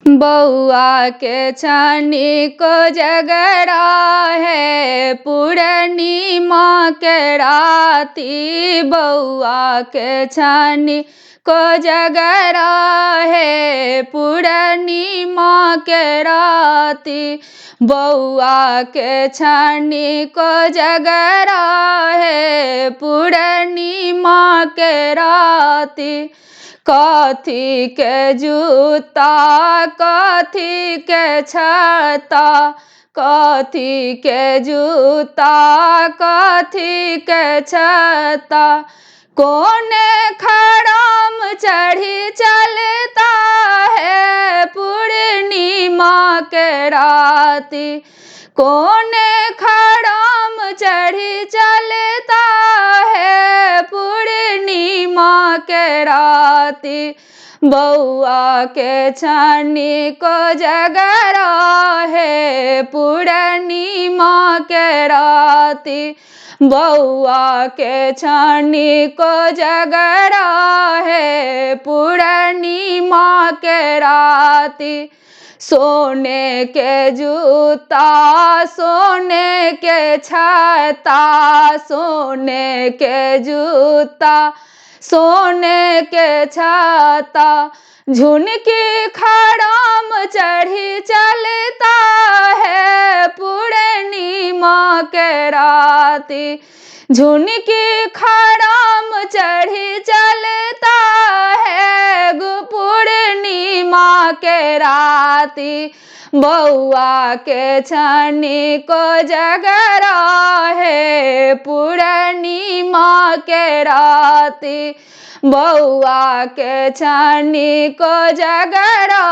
बउआ के छानी को जगरा है पूर्णिमा के राती। बउआ के छानी को जगरा है पूर्णिमा के राती। बउआ के छानी को जगरा है पूर्णिमा के राती। कथी के जूता कथी के छाता, कथी के जूता कथी के छाता। कोने खड़म चढ़ी चलता है पूर्णिमा के राती। कोने खड़म चढ़ी चलता है पूर्णिमा के राती। बउआ के छानी को जगरा है पूर्णिमा के राती। बउआ के छानी को जगरा है पूर्णिमा के राती। सोने के जूता सोने के छाता, सोने के जूता सोने के छाता। झुनकी खड़म चढ़ी चलता है पूर्णिमा के राती। झुनकी खड़म चढ़ी चलता है पूर्णिमा के राती। बउआ के छानी को जगरा है पूर्णिमा के राती। बउआ के छानी को जगरा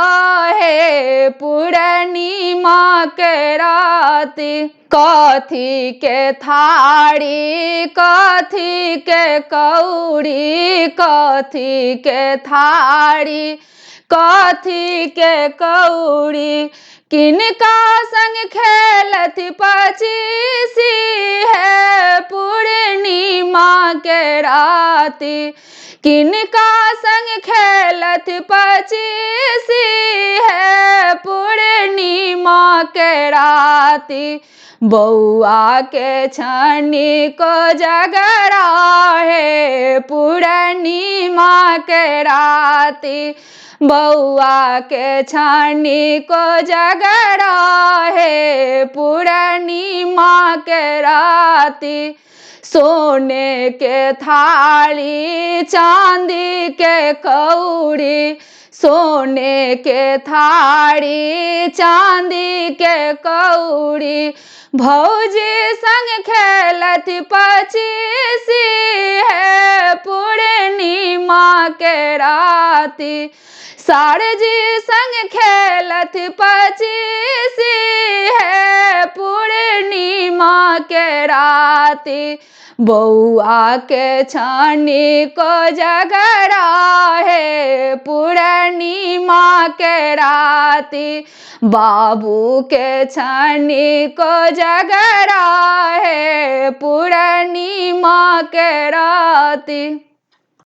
है पूर्णिमा के राती। कथी के थाड़ी कथी के कौड़ी, कथी के थाड़ी कथी के कौड़ी। किनका संग खेलत पचीसी है पूर्णिमा के राती। किनका संग खेलत पचीसी है पूर्णिमा के राती। बउआ के छानी को जगरा है पूर्णिमा के राती। बउआ के छानी को जगरा है पूर्णिमा के राती। सोने के थाली चांदी के कौड़ी, सोने के थाड़ी चांदी के कौड़ी। भौजी संग खेलत पचीसी है पूर्णिमा के राती। सारजी संग खेलत पचीसी है पूर्णिमा के राती। बउआ के छानी को जगरा है पूर्णिमा के राती। बाबू के छानी को जगरा है पूर्णिमा के राती।